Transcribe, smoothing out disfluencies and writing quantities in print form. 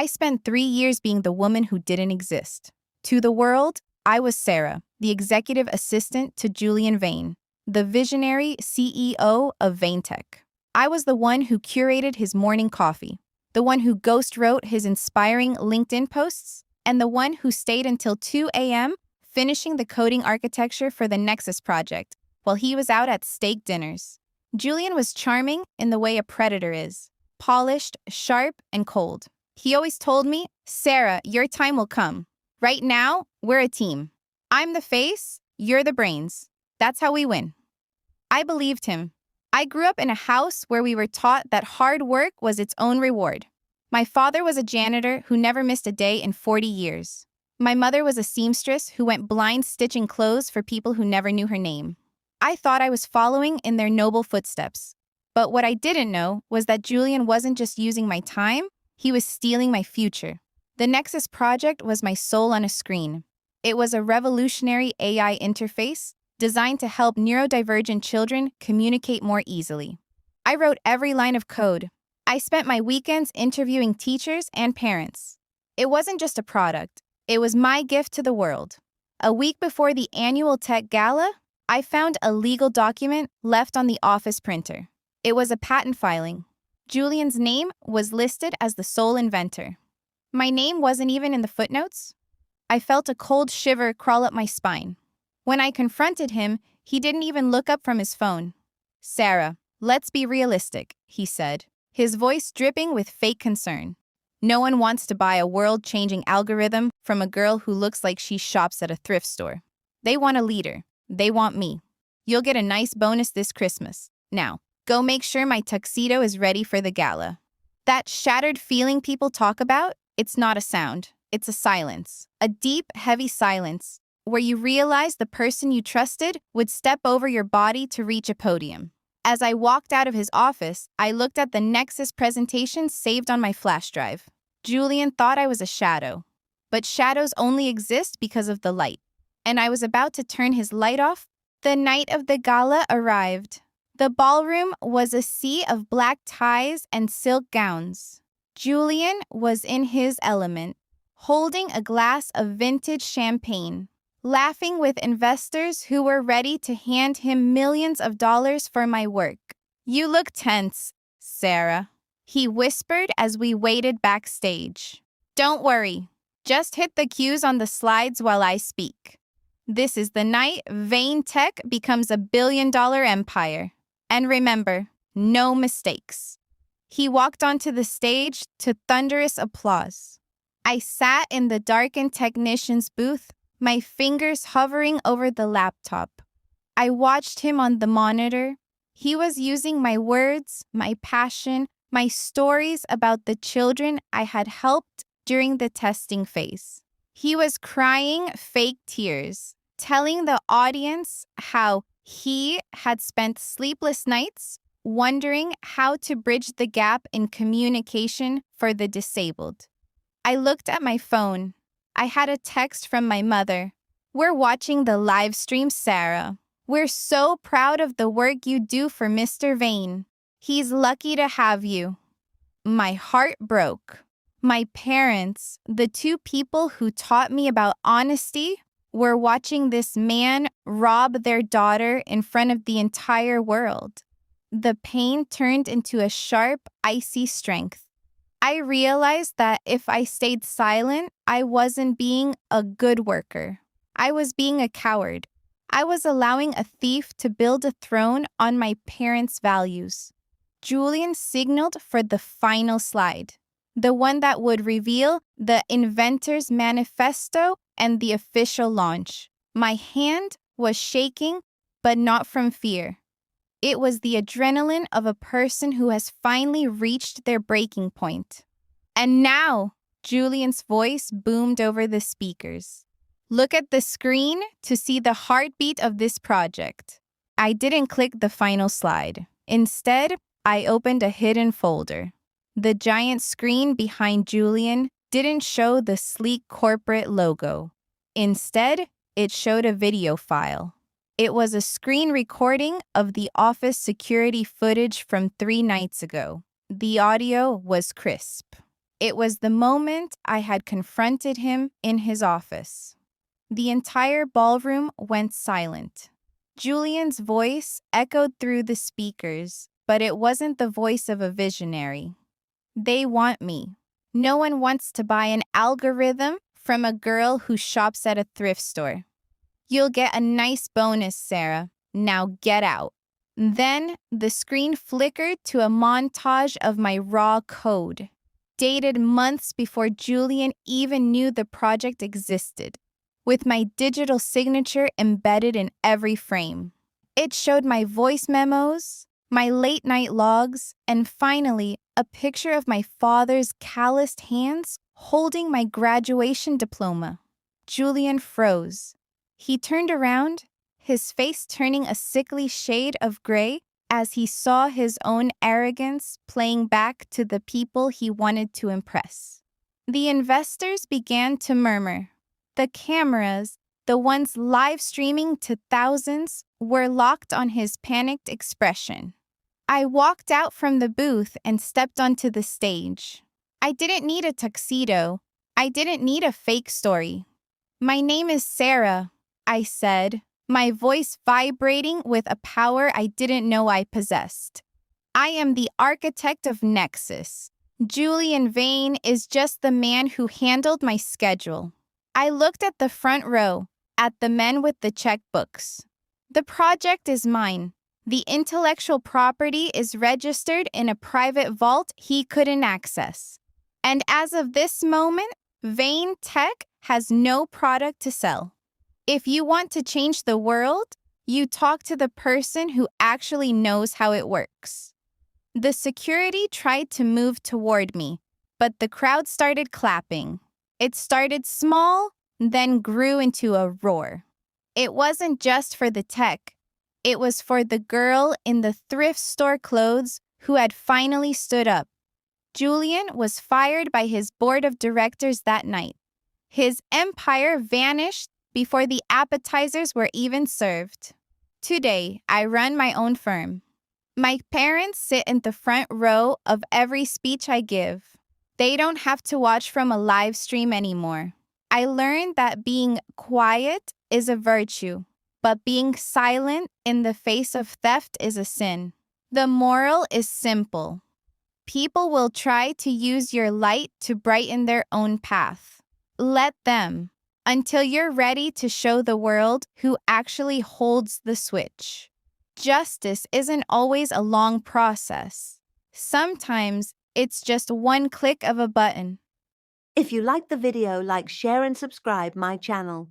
I spent 3 years being the woman who didn't exist. To the world, I was Sarah, the executive assistant to Julian Vane, the visionary CEO of Vane Tech. I was the one who curated his morning coffee, the one who ghost wrote his inspiring LinkedIn posts, and the one who stayed until 2 a.m. finishing the coding architecture for the Nexus project while he was out at steak dinners. Julian was charming in the way a predator is, polished, sharp, and cold. He always told me, "Sarah, your time will come. Right now, we're a team. I'm the face, you're the brains. That's how we win." I believed him. I grew up in a house where we were taught that hard work was its own reward. My father was a janitor who never missed a day in 40 years. My mother was a seamstress who went blind stitching clothes for people who never knew her name. I thought I was following in their noble footsteps. But what I didn't know was that Julian wasn't just using my time, he was stealing my future. The Nexus project was my soul on a screen. It was a revolutionary AI interface designed to help neurodivergent children communicate more easily. I wrote every line of code. I spent my weekends interviewing teachers and parents. It wasn't just a product, it was my gift to the world. A week before the annual tech gala, I found a legal document left on the office printer. It was a patent filing. Julian's name was listed as the sole inventor. My name wasn't even in the footnotes. I felt a cold shiver crawl up my spine. When I confronted him, he didn't even look up from his phone. "Sarah, let's be realistic," he said, his voice dripping with fake concern. "No one wants to buy a world-changing algorithm from a girl who looks like she shops at a thrift store. They want a leader. They want me. You'll get a nice bonus this Christmas. Now, go make sure my tuxedo is ready for the gala." That shattered feeling people talk about, it's not a sound. It's a silence. A deep, heavy silence, where you realize the person you trusted would step over your body to reach a podium. As I walked out of his office, I looked at the Nexus presentation saved on my flash drive. Julian thought I was a shadow. But shadows only exist because of the light. And I was about to turn his light off. The night of the gala arrived. The ballroom was a sea of black ties and silk gowns. Julian was in his element, holding a glass of vintage champagne, laughing with investors who were ready to hand him millions of dollars for my work. "You look tense, Sarah," he whispered as we waited backstage. "Don't worry. Just hit the cues on the slides while I speak. This is the night Vane Tech becomes a billion-dollar empire. And remember, no mistakes." He walked onto the stage to thunderous applause. I sat in the darkened technician's booth, my fingers hovering over the laptop. I watched him on the monitor. He was using my words, my passion, my stories about the children I had helped during the testing phase. He was crying fake tears, telling the audience how he had spent sleepless nights wondering how to bridge the gap in communication for the disabled. I looked at my phone. I had a text from my mother. "We're watching the live stream, Sarah. We're so proud of the work you do for Mr. Vane. He's lucky to have you." My heart broke. My parents, the two people who taught me about honesty, were watching this man rob their daughter in front of the entire world. The pain turned into a sharp, icy strength. I realized that if I stayed silent, I wasn't being a good worker. I was being a coward. I was allowing a thief to build a throne on my parents' values. Julian signaled for the final slide, the one that would reveal the inventor's manifesto and the official launch. My hand was shaking, but not from fear. It was the adrenaline of a person who has finally reached their breaking point. "And now," Julian's voice boomed over the speakers, "look at the screen to see the heartbeat of this project." I didn't click the final slide. Instead, I opened a hidden folder. The giant screen behind Julian didn't show the sleek corporate logo. Instead, it showed a video file. It was a screen recording of the office security footage from 3 nights ago. The audio was crisp. It was the moment I had confronted him in his office. The entire ballroom went silent. Julian's voice echoed through the speakers, but it wasn't the voice of a visionary. They want me. No one wants to buy an algorithm from a girl who shops at a thrift store. You'll get a nice bonus, Sarah. Now get out. Then the screen flickered to a montage of my raw code, dated months before Julian even knew the project existed, with my digital signature embedded in every frame. It showed my voice memos, my late-night logs, and finally, a picture of my father's calloused hands holding my graduation diploma. Julian froze. He turned around, his face turning a sickly shade of gray as he saw his own arrogance playing back to the people he wanted to impress. The investors began to murmur. The cameras, the ones live streaming to thousands, were locked on his panicked expression. I walked out from the booth and stepped onto the stage. I didn't need a tuxedo. I didn't need a fake story. My name is Sarah, I said, my voice vibrating with a power I didn't know I possessed. I am the architect of Nexus. Julian Vane is just the man who handled my schedule. I looked at the front row, at the men with the checkbooks. The project is mine. The intellectual property is registered in a private vault he couldn't access. And as of this moment, Vane Tech has no product to sell. If you want to change the world, you talk to the person who actually knows how it works. The security tried to move toward me, but the crowd started clapping. It started small, then grew into a roar. It wasn't just for the tech. It was for the girl in the thrift store clothes who had finally stood up. Julian was fired by his board of directors that night. His empire vanished before the appetizers were even served. Today, I run my own firm. My parents sit in the front row of every speech I give. They don't have to watch from a live stream anymore. I learned that being quiet is a virtue, but being silent in the face of theft is a sin. The moral is simple. People will try to use your light to brighten their own path. Let them, until you're ready to show the world who actually holds the switch. Justice isn't always a long process. Sometimes it's just one click of a button. If you like the video, like, share and subscribe my channel.